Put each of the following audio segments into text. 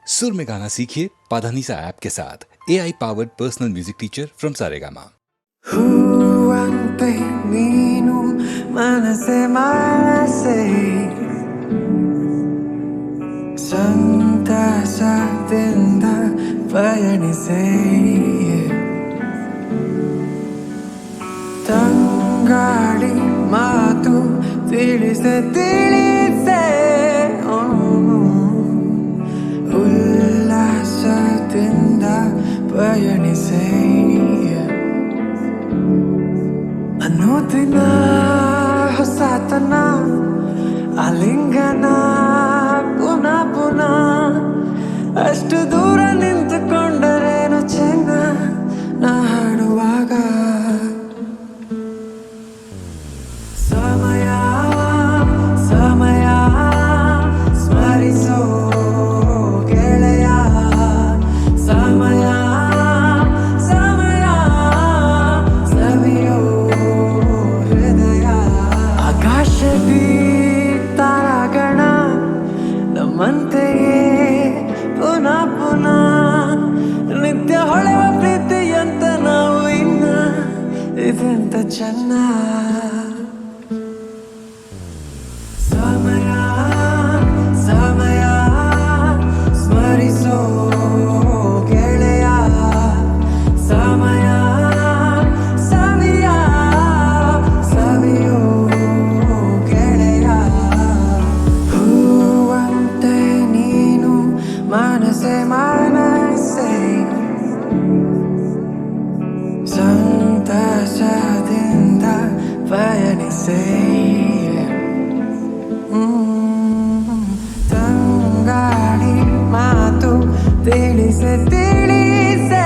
सुर में गाना सीखिए पाधानीसा ऐप के साथ AI powered personal music teacher from Saregama. ಹೂವಂತೆ ನೀನು ಮನಸೆ ಮನಸೆ ಸಂತಸದಿಂದ ಪಯಣಿಸೆ ತಂಗಾಳಿ ಮಾತು ತಿಳಿಸೆ ತಿಳಿಸೆ ಉಲ್ಲಾಸದಿಂದ ಪಯಣಿಸೆ ಅನುದಿನ ಹೊಸತನ ಆಲಿಂಗನ ಪುನಃ ಪುನಃ ಅಷ್ಟು ದೂರ ನಿಂತುಕೊಂಡರೇನು ಚೆನ್ನ ನಾ ಹಾಡುವಾಗ ಸಮಯ ಸಮಯ ಸ್ಮರಿಸೋ ಗೆಳೆಯ ಸಮಯ ಸಮಯ ಸವಿಯೋ ಹೃದಯ ಆಕಾಶದಿ ತಾರಾಗಣ ನಮ್ಮಂತೆಯೇ ಪುನಃ ಪುನಃ ನಿತ್ಯ ಹೊಳೆವ ಪ್ರೀತಿಯಂತ ನಾವು ಇನ್ನ ಇದೆಂತ ಚೆನ್ನ ಸಮಯ ಸಮಯ ಸ್ಮರಿಸೋ ಗೆಳೆಯ ಸಮಯ ಸವಿಯ ಸವಿಯೋ ಗೆಳೆಯ ಹೂವಂತೆ ನೀನು ಮನಸೆ ಮನಸೆ ಸಂತಸದಿಂದ ಪಯಣಿಸೆ ತಂಗಾಳಿ ಮಾತು ತಿಳಿಸೆ ತಿಳಿಸೆ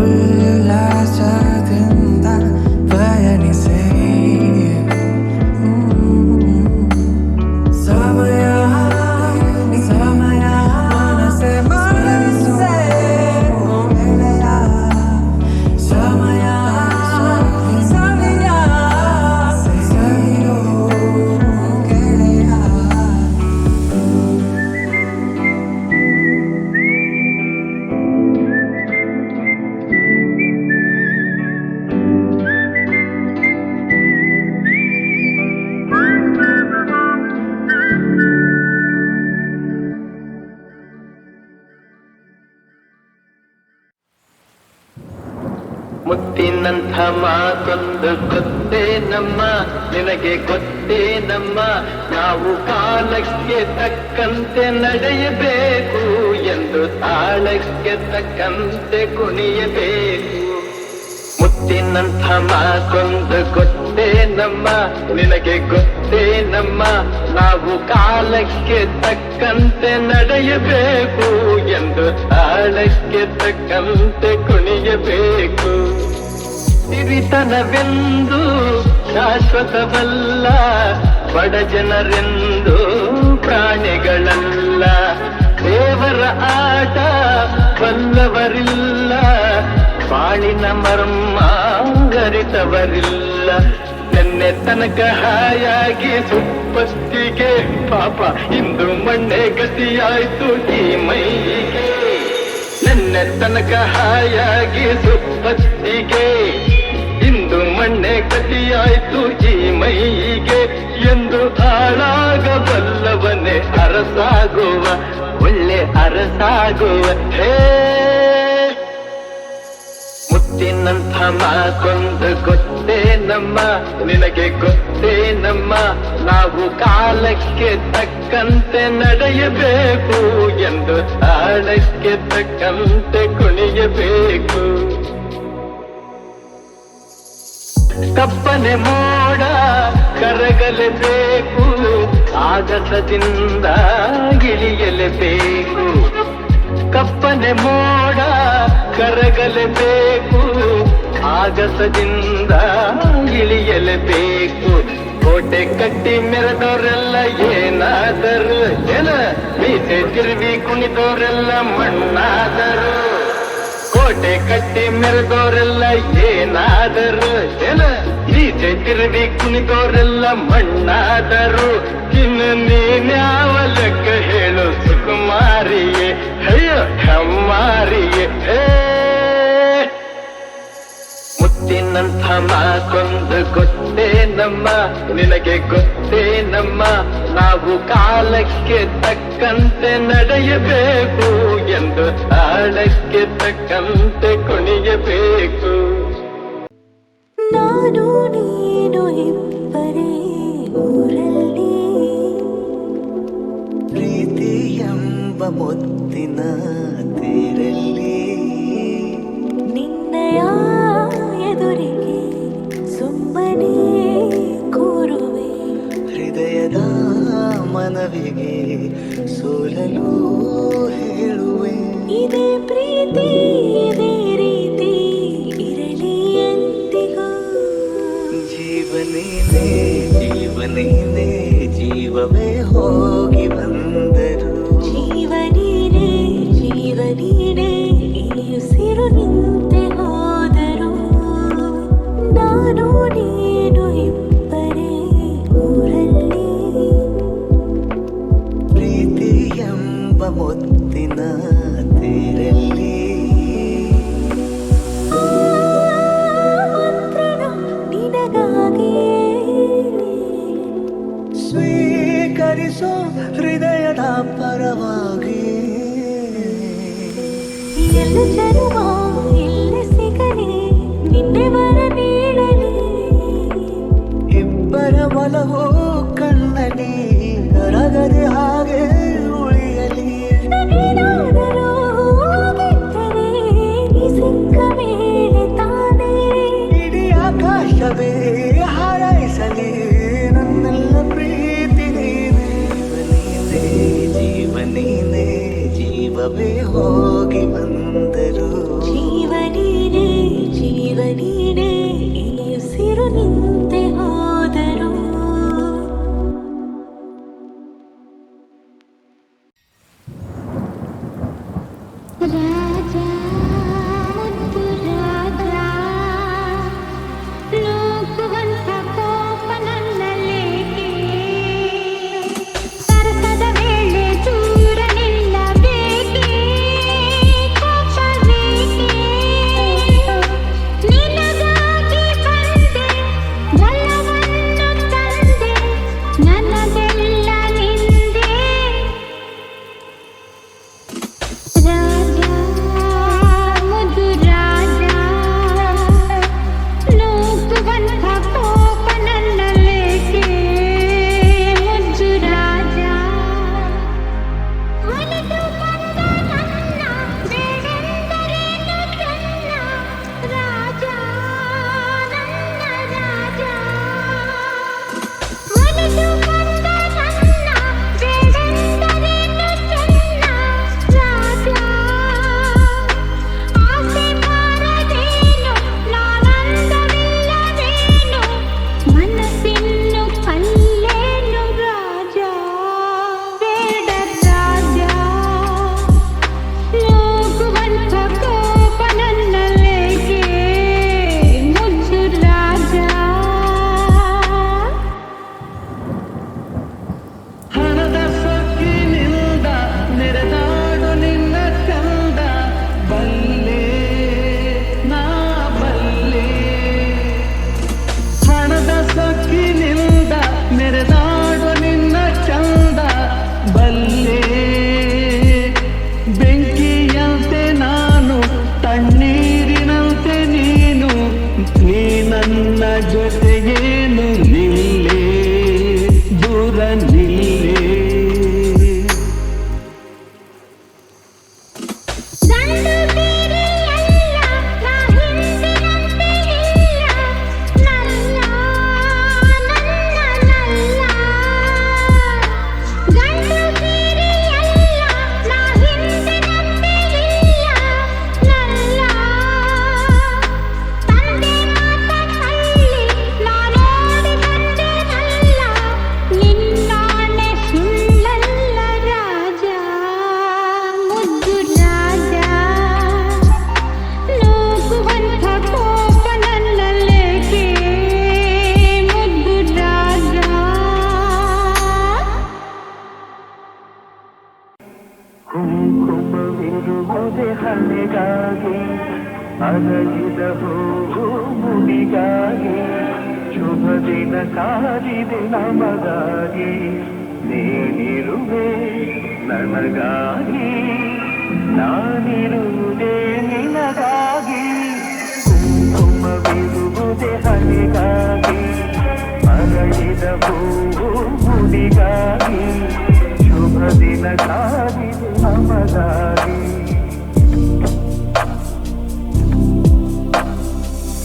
ಉಲ್ಲಾಸದಿಂದ ಪಯಣಿಸೆ ಸಮಯ ಸಮಯ ಮನಸೆ ಮನಸೆ ಗೆಳೆಯ ಸಮಯ ಸವಿಯ ಸವಿಯೋ ಗೆಳೆಯ ಮುತ್ತಿನಂಥ ಮಾತೊಂದು ಗೊತ್ತೇ ನಮ್ಮ, ನಿನಗೆ ಗೊತ್ತೇ ನಮ್ಮ, ನಾವು ಕಾಲಕ್ಕೆ ತಕ್ಕಂತೆ ನಡೆಯಬೇಕು ಎಂದು ತಾಳಕ್ಕೆ ತಕ್ಕಂತೆ ಕುಣಿಯಬೇಕು. ಮುತ್ತಿನಂಥ ಮಾತೊಂದು ಗೊತ್ತೇ ನಮ್ಮ, ನಿನಗೆ ಗೊತ್ತೇ ನಮ್ಮ, ನಾವು ಕಾಲಕ್ಕೆ ತಕ್ಕಂತೆ ನಡೆಯಬೇಕು ಎಂದು ತಾಳಕ್ಕೆ ತಕ್ಕಂತೆ ಕುಣಿಯಬೇಕು. ಸಿರಿತನವೆಂದು ಶಾಶ್ವತವಲ್ಲ, ಬಡ ಜನರೆಂದು ಪ್ರಾಣಿಗಳಲ್ಲ, ದೇವರ ಆಟ ಬಲ್ಲವರಿಲ್ಲ, ಬಾಳಿನ ಮರ್ಮ ಅರಿತವರಿಲ್ಲ. ನೆನ್ನೆ ತನಕ ಹಾಯಾಗಿ ಸುಪ್ಪತ್ತಿಗೆ ಪಾಪ ಇಂದು ಮಣ್ಣೆ ಗತಿಯಾಯ್ತು ಈ ಮೈಗೆ. ನೆನ್ನೆ ತನಕ ಹಾಯಾಗಿ ಸುಪ್ಪತ್ತಿಗೆ ಇಂದು ಮಣ್ಣೆ ಗತಿಯಾಯ್ತು ಈ ಮೈಗೆ. ಎಂದು ಹಾಳಾಗಬಲ್ಲವನೇ ಅರಸಾಗುವ, ಒಳ್ಳೆ ಅರಸಾಗುವ. ಹೇ ಮುತ್ತಿನಂಥ ಮಾತೊಂದು ಗೊತ್ತೇ ನಮ್ಮ, ನಿನಗೆ ಗೊತ್ತೇ ನಮ್ಮ, ನಾವು ಕಾಲಕ್ಕೆ ತಕ್ಕಂತೆ ನಡೆಯಬೇಕು ಎಂದು ತಾಳಕ್ಕೆ ತಕ್ಕಂತೆ ಕುಣಿಯಬೇಕು. ಕಪ್ಪನೆ ಮೋಡ ಕರಗಲೇಬೇಕು, ಆಗಸದಿಂದ ಇಳಿಯಲೇಬೇಕು. ಕಪ್ಪನೆ ಮೋಡ ಕರಗಲೇಬೇಕು, ಆಗಸದಿಂದ ಇಳಿಯಲೇಬೇಕು. ಕೋಟೆ ಕಟ್ಟಿ ಮೆರೆದವರೆಲ್ಲ ಏನಾದರು ಏನ, ಮೀಸೆ ತಿರುವಿ ಕುಣಿದವರೆಲ್ಲ ಮಣ್ಣಾದರು. ಕೋಟೆ ಕಟ್ಟಿ ಮೆರೆದವರೆಲ್ಲ ಏನಾದರು ಏನ, ಮೀಸೆ ತಿರುವಿ ಕುಣಿದವರೆಲ್ಲ ಮಣ್ಣಾದರು. ಇನ್ನು ನೀನ್ಯಾವ ಲೆಕ್ಕ ಮುತ್ತಿನಂಥ ಮಾತೊಂದು ಗೊತ್ತೇ ನಮ್ಮ, ನಿನಗೆ ಗೊತ್ತೇ ನಮ್ಮ, ನಾವು ಕಾಲಕ್ಕೆ ತಕ್ಕಂತೆ ನಡೆಯಬೇಕು ಎಂದು ತಾಳಕ್ಕೆ ತಕ್ಕಂತೆ ಕುಣಿಯಬೇಕು. ನಾನು ನೀನು ಇಬ್ಬರೇ ಊರಲ್ಲಿ, ಪ್ರೀತಿ ಎಂಬ ಮುತ್ತಿನ ತೇರಲ್ಲಿ, ನಿನ್ನಯ ಎದುರಿಗೆ ಸುಮ್ಮನೆ ಕೂರುವೆ, ಹೃದಯದ ಮನವಿಗೆ ಸೋಲಲು ಹೇಳುವೆ. ಇದೇ ಪ್ರೀತಿ ಇದೇ ರೀತಿ ಇರಲಿ ಎಂದಿಗೂ. ಜೀವನೇನೆ ಜೀವನೇನೆ ಜೀವವೇ ಹೋಗಿ ಬಂದರು, ಜೀವನೀನೇ ಜೀವನೀನೇ ಈ ಉಸಿರು ನಿಂತೆ ಹೋದರು. ನಾನು ನೀನು ಇಬ್ಬರೇ ಊರಲ್ಲಿ, ಪ್ರೀತಿ ಎಂಬ ಮುತ್ತಿನ ತೇರಲ್ಲಿ. ಮಂತ್ರಣ ನಿನಗಾಗಿಯೇ, ಸ್ವೀಕರಿಸೋ ಹೃದಯದ ಪರವಾಗಿ. ಎಲ್ಲ ಜನ್ಮ ಎಲ್ಲ ಸಿಗಲಿ, ನಿನ್ನೆ ವರ ನೀಡಲಿ. ಇಬ್ಬರ ಒಲವು ಕಣ್ಣಲ್ಲಿ ಕರಗದೆ ಹಾಗೆ ಉಳಿಯಲಿ. ನಾನೇನಾದರೂ ಆಗಿದ್ದರೆ ನೀ ಸಿಕ್ಕ ಮೇಲೆ ತಾನೇ ಇಡೀ ಆಕಾಶವೇ ಹಾರೈಸಲಿ ನನ್ನೆಲ್ಲ ಪ್ರೀತಿ ನೀನೇ. ಜೀವನೇನೆ ಜೀವವೇ ಹೋಗಿ ಬಂದರು, ಜೀವನೀನೇ ಜೀವನೀನೇ ಈ ಉಸಿರು ನಿಂತೆ ಹೋದರು. ರಾಜ ಮುದ್ದು ರಾಜ, ಲೋಕವಂತ ಕೋಪ ನನ್ನಲ್ಲೇಕೆ, ಸರಸದ ವೇಳೆ ದೂರ ನಿಲ್ಲಬೇಕೆ, ಕೋಪವೇಕೆ, ನಿನಗಾಗಿ ಬಂದೆ ಬಲವನ್ನು ತಂದೆ, ನನ್ನದೆಲ್ಲ ನಿಂದೆ. ರಾಜ ಮುದ್ದು ರಾಜ, ಲೋಕವಂತ ಕೋಪ ನನ್ನಲ್ಲೇಕೆ, ಮುದ್ದು ರಾಜ. ಒಲಿದು ಬಂದ ನನ್ನ ಬೇಡೆಂದರೇನು ಚೆನ್ನ, ರಾಜ ನನ್ನ ರಾಜ. ಒಲಿದು ಬಂದ ನನ್ನ ಬೇಡೆಂದರೇನು ಚೆನ್ನ, ರಾಜ. ಆಸೆ ಬಾರದೇನು ನಾನಂದವಿಲ್ಲವೇನು, ಮನಸ್ಸಿನ್ನು ಕಲ್ಲೇನು ರಾಜ. ಬೇಡ ರಾಜ, ಲೋಕವಂತ ಕೋಪ ನನ್ನಲ್ಲೇಕೆ, ಮುದ್ದು ರಾಜ. ಹಣದ ಸೊಕ್ಕಿನಿಂದ ನೆರೆದಾಡು ನಿನ್ನ ಚಂದ, ಬಲ್ಲೆ ನಾ ಬಲ್ಲೆ. ಹಣದ ಸೊಕ್ಕಿನಿಂದ ನೆರೆದಾಡು ನಿನ್ನ ಚಂದ, ಬಲ್ಲೆ. ಬೆಂಕಿಯಂತೆ ನಾನು ತಣ್ಣೀರಿನಂತೆ ನೀನು, ನೀ ನನ್ನ ಜೊತೆಗೇನು ನಿಲ್ಲೇ ದೂರ ನಿಲ್ಲೇ. ಗಂಡು ಬೇರೆಯಲ್ಲ, ನಾ ಹಿಂದಿನಂತೆ ಇಲ್ಲ, ನಲ್ಲ ನನ್ನ ನಲ್ಲ. ಗಂಡು ಬೇರೆಯಲ್ಲ, ನಾ ಹಿಂದಿನಂತೆ ಕುಂಕುಮವಿರುವುದೇ ಹಣೆಗಾಗಿ ಅರಳಿದ ಹೂವು ಮುಡಿಗಾಗಿ ಶುಭ ದಿನ ಕಾದಿದೆ ನಮಗಾಗಿ ನೀನಿರುವೆ ನನಗಾಗಿ ನಾನಿರುವುದೇ ನಿನಗಾಗಿ ಕುಂಕುಮವಿರುವುದೇ ಹಣೆಗಾಗಿ ಅರಳಿದ ಹೂವು ಮುಡಿಗಾಗಿ ಶುಭ ದಿನ ಕಾದಿದೆ ನಮಗಾಗಿ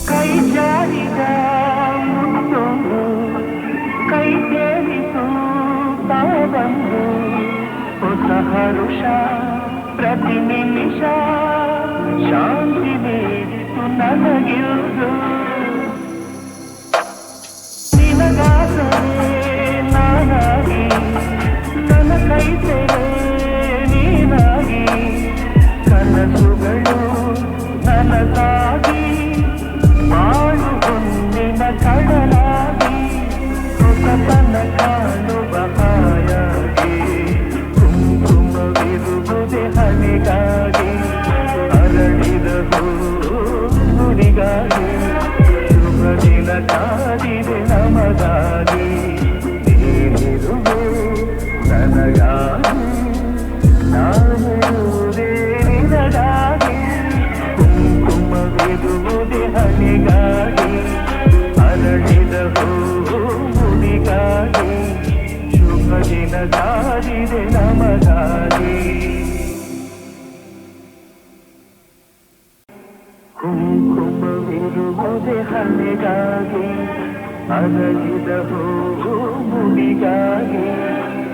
ಕೈ ಜಾರಿದ ಮುತ್ತೊಂದು ಕೈ ಸೇರಿತು ತಾವಂದು ಹೊಸ ಹರುಷ ಪ್ರತಿ ನಿಮಿಷ ಶಾಂತಿ ನೀಡಿತು ನನಗಿರುವುದು ನಿನಗಾಸರೆ ನಾನಾಗಿ ನನ್ನ ಕೈ ಸೇರೆ ನೀನಾಗಿ ಕನಸುಗಳು ನನಗಾಗಿ ಬಾಳು ಹೊಂದಿನ ಕಡಲಾಗಿ ಹೊಸತನ ಕಾಣುವ ಹಾಯಾಗಿ ಕುಂಕುಮವಿರುವುದೇ ಹಣೆಗಾಗಿ ಅರಳಿದ ಹೂವಿಗಾಗಿ ಶುಭ ದಿನ ಕಾದಿದೆ ನಮಗಾಗಿ ನೀನಿರುವೆ ನನಗಾಗಿ ನಾನಿರುವುದೇ ನಿನಗಾಗಿ ಕುಂಕುಮವಿರುವುದೇ ಹಣೆಗಾಗಿ ಅರಳಿದ ಹೂವು ಮುಡಿಗಾಗಿ ಶುಭ ದಿನ ಕಾದಿದೆ ನಮಗಾಗಿ ಕುಂಕುಮವಿರುವುದೇ ಹಣೆಗಾಗಿ ಅರಳಿದ ಹೂವು ಮುಡಿಗಾಗಿ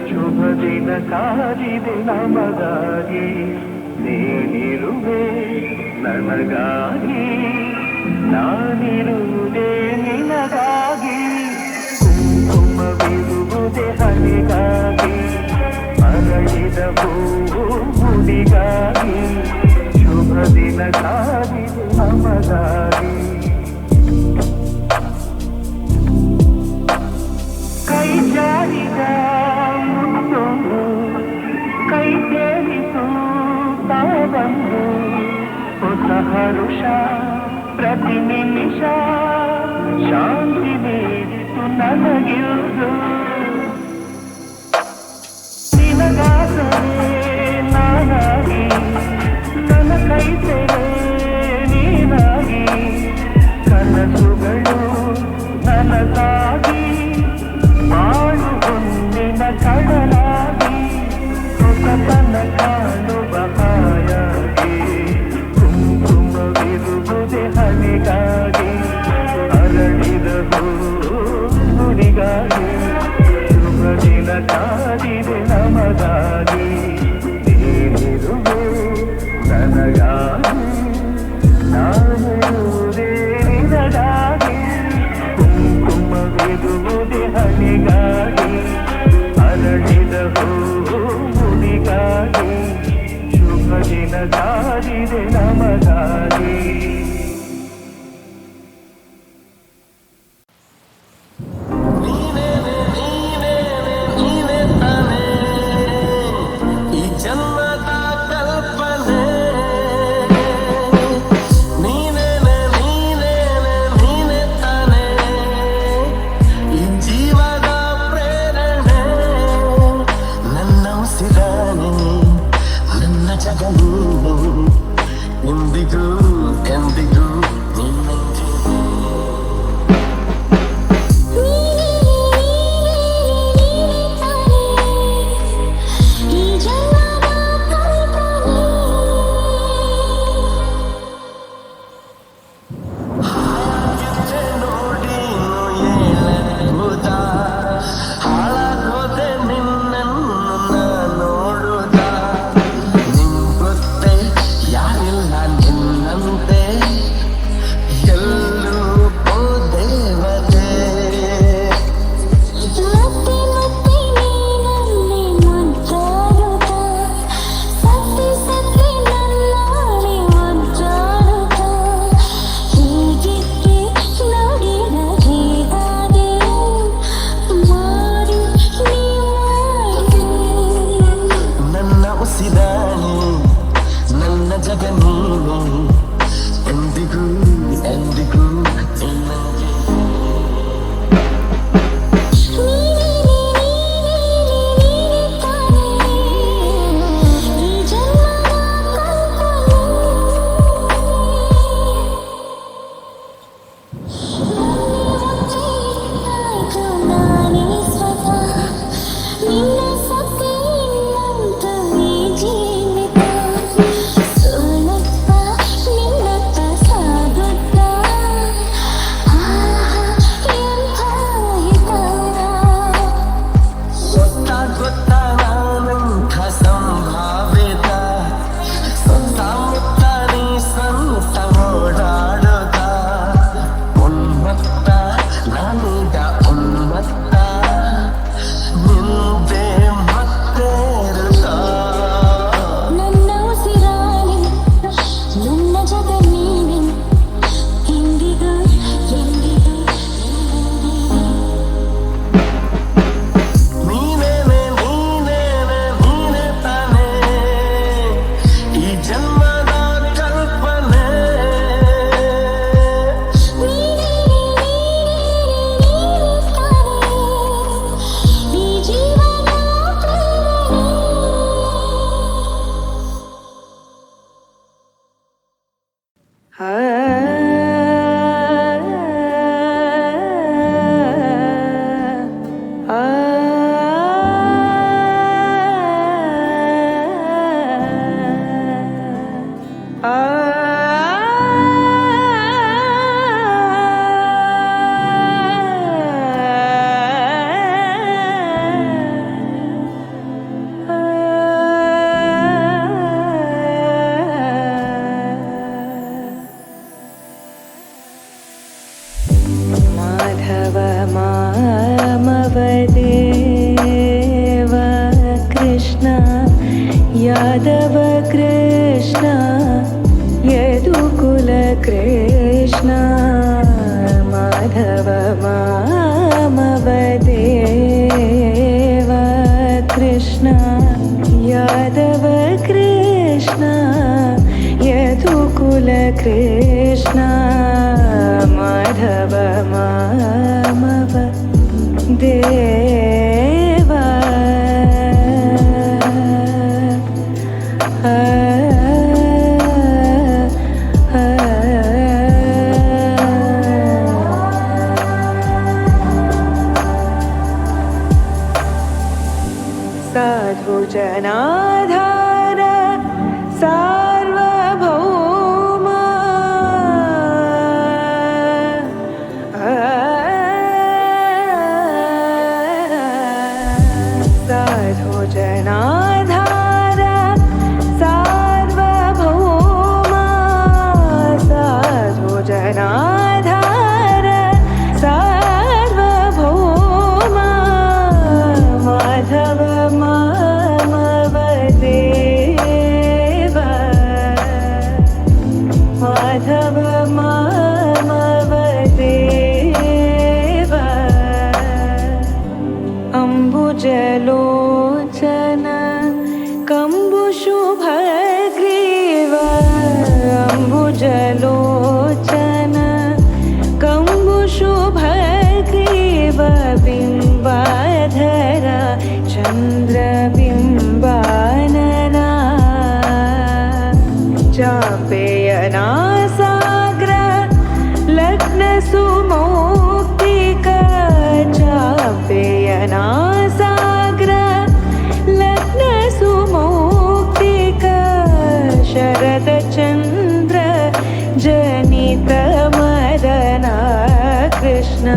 ಶುಭ ದಿನ ಕಾದಿದೆ ನಮಗಾಗಿ ನೀನಿರುವೆ ನನಗಾಗಿ ನಾನಿರುವುದೇ ನಿನಗಾಗಿ ಕುಂಕುಮವಿರುವುದೇ ಹಣೆಗಾಗಿ ಅರಳಿದ ಹೂವು ಮುಡಿಗಾಗಿ ಶುಭ ದಿನ ಕಾದಿದೆ ನಮಗಾಗಿ ಕೈ ಜಾರಿದ ಮುತ್ತೊಂದು ಕೈ ಸೇರಿತು ತಾವಂದು ಹೊಸ ಹರುಷ ಪ್ರತಿ ನಿಮಿಷ ಶಾಂತಿ ನೀಡಿತು ನನಗಿರುವುದು ನಿನಗಾಸರೆ ನಾನಾಗಿ ನನ್ನ ಕೈ ಸೇರೆ ನೀನಾಗಿ ಕನಸುಗಳು ನನಗಾಗಿ ಬಾಳು ಹೊಂದಿನ ಕಡಲಾಗಿ ಹೊಸತನ ಕಾಣುವ ಹಾಯಾಗಿ ಕುಂಕುಮವಿರುವುದೇ ಹಣೆಗಾಗಿ ಅರಳಿದ ಹೂವಿಗಾಗಿ ಶುಭ ದಿನ ಕಾದಿದೆ ನಮಗಾಗಿ ನೀನಿರುವೆ ನನಗಾಗಿ ನಾನಿರುವುದೇ ನಿನಗಾಗಿ ಕುಂಕುಮವಿರುವುದೇ ಹಣೆಗಾಗಿ ಅರಳಿದ ಹೂವು ಮುಡಿಗಾಗಿ ಶುಭ ದಿನ ಕಾದಿದೆ ನಮಗಾಗಿ यादव कृष्ण यदुकुल कृष्ण माधव मामव देव कृष्ण यादव कृष्ण यदुकुल कृष्ण माधव मामव देव साधु जनाधार सार्वभौम साधु जनाधार सार्वभौम साधु जनाधार सार्वभौम माधव मामव देव माधव मामव देव अम्बुजलोचन कम्बुशुभग्रीव अम्बुजलोचन कम्बुशुभग्रीव बिम्बाधर चन्द्रबिम्बानना चापेयना साग्र लग्नसुमौक्तिक चापेयना साग्र लग्नसुमौक्तिक शरदचन्द्र जनित मदना कृष्ण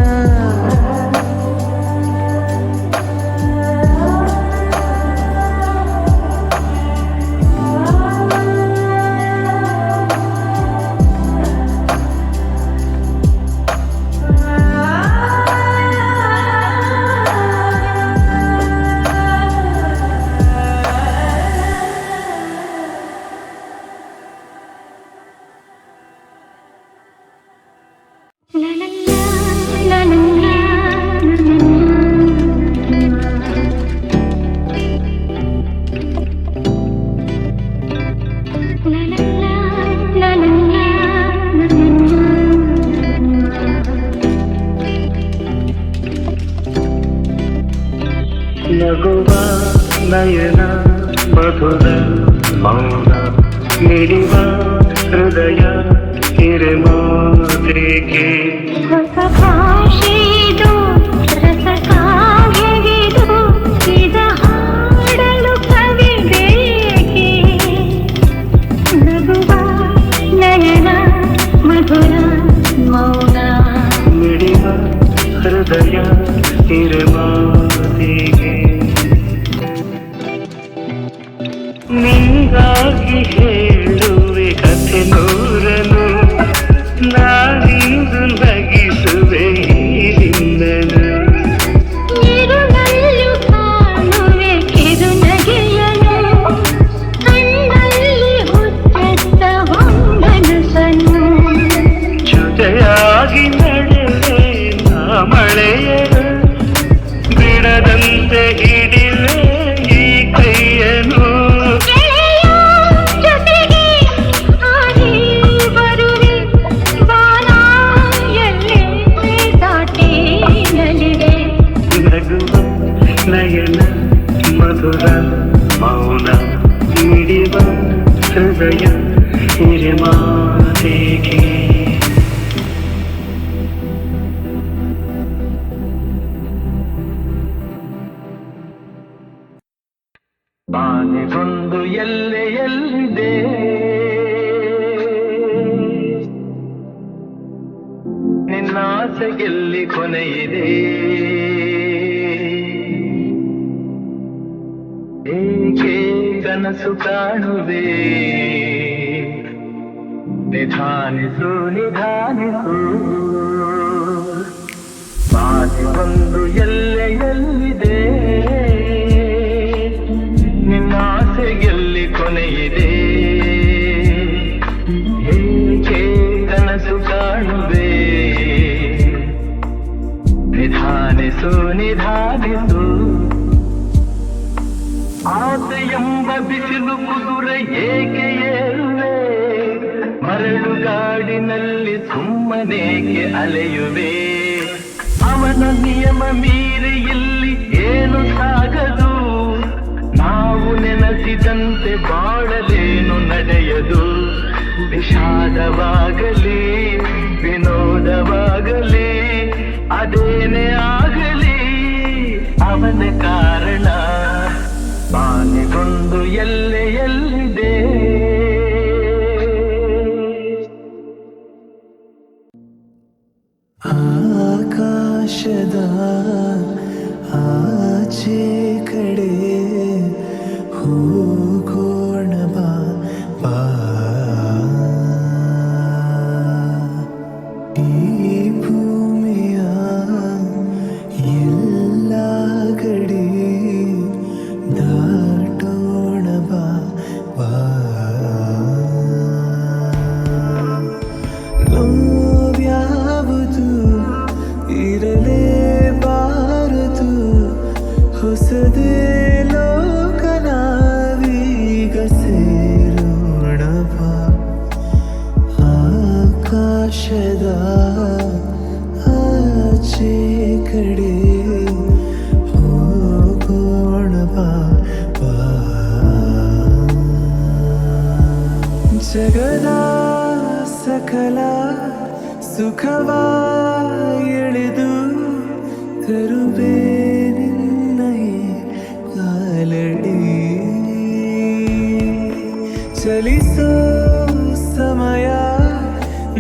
ನಗುವ ನಯನ ಮಧುರ ಮೌನ ಮಿಡಿವ ಹೃದಯ ಹಿರಮಾತೆಗೆ ಹೊಸ ಭಾಷೆದು ರಸ ಕಾವ್ಯವಿದು ಇದ ಹಾಡಲು ಕವಿ ಬೇಕೆ ನಗುವ ನಯನ ಮಧುರ ಮೌನ ಮಿಡಿವ ಹೃದಯ ಹಿರಮಾತೆಗೆ ನಿಂಗಾಗಿ ಹೇಳುವೆ ಕಥೆ ನೂರನು ನಾನಿಂದು ನಗಿಸುವೆ ನಿನ್ನನು ಇರುಳಲ್ಲು ಕಾಣುವೆ ಕಿರು ನಗೆಯನು ಕಣ್ಣಲ್ಲಿ ಹುಚ್ಚೆತ್ತ ಹೊಂಗನಸನ್ನು ಜೊತೆಯಾಗಿ ನಡೆವೆ ನಾ ಮಳೆಯನು ಬಿಡದಂತೆ ಹಿಡಿವೆ ಈ ಕೈಯನು ಜೊತೆಗೆ ಹಾರಿ ಬರುವೆ ಬಾನ ಎಲ್ಲೇ ದಾಟಿ ನಲಿವೆ ನಗುವ ನಯನ ಮಧುರ ಮೌನ ಮಿಡಿವ ಹೃದಯ ಹಿರಮಾತೆಗೆ ಬಾನಿಗೊಂದು ಎಲ್ಲೆಯಲ್ಲಿದೆ ನಿನ್ನಾಸೆಗೆಲ್ಲಿ ಕೊನೆಯಿದೆ ಏಕೆ ಕನಸು ಕಾಣುವೆ ನಿಧಾನಿಸು ನಿಧಾನಿಸು ಬಾನಿಗೊಂದು ಎಲ್ಲೆಯಲ್ಲಿದೆ ನಿನ್ನಾಸೆಗೆಲ್ಲಿ ಕೊನೆಯಿದೆ ಏಕೆ ಕನಸು ಕಾಣುವೆ ನಿಧಾನಿಸು ನಿಧಾನಿಸು ಆಸೆ ಎಂಬ ಬಿಸಿಲು ಕುದುರೆ ಏಕೆ ಏರುವೆ ಮರಳು ಗಾಡಿನಲ್ಲಿ ಸುಮ್ಮನೇಕೆ ಅಲೆಯುವೆ ಅವನ ನಿಯಮ ಮೀರಿ ಇಲ್ಲಿ ಏನು ಸಾಗದು ನಾವು ನೆನಸಿದಂತೆ ಬಾಳಲೇನು ನಡೆಯದು ವಿಷಾದವಾಗಲಿ ವಿನೋದವಾಗಲಿ ಅದೇನೇ ಆಗಲಿ ಅವನ ಕಾರಣ ಬಾನಿಗೊಂದು ಎಲ್ಲೆಯಲ್ಲಿದೆ ಆಕಾಶದ ಆಚೆ ಕಡೆ ಹೋಗೋಣ ಬಾ ಬಾ ಈ ಭೂಮಿಯ ಎಲ್ಲ ಗಡಿ ದಾಟೋಣ ಬಾ ಬಾ ನೋವ್ಯಾವುದು ಇರಲೇಬಾರದು ಹೊಸದೇ ಲೋಕ ನಾವೀಗ ಸೇರೋಣ ಬಾ ಆಕಾಶದ ಆಚೆ ಕಡೆ ಹೋಗೋಣ ಬಾ ಬಾ ಜಗದ ಸಕಲ ಸುಖವ ಎಳೆದು ತರುವೆ ನಿನ್ನಯೇ ಕಾಲಡಿ ಚಲಿಸೋ ಸಮಯ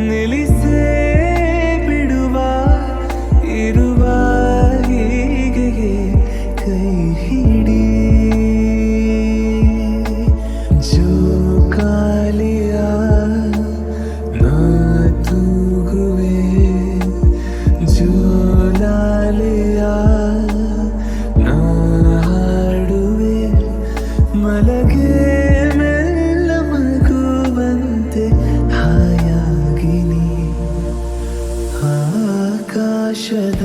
ನಿಲ್ಲಿಸೇ ಬಿಡುವ ಇರುವ ಹೀಗೆ ಕೈ ಹಿಡಿ ಜೋಕಾಲಿಯ ನಾ ತೂಗುವೆ ಜೋಲಾಲಿಯ ನಾ ಹಾಡುವೆ ಮಲಗೆ ಮೆಲ್ಲ ಮಗುವಂತೆ ಹಾಯಾಗಿನಿ ಆಕಾಶದ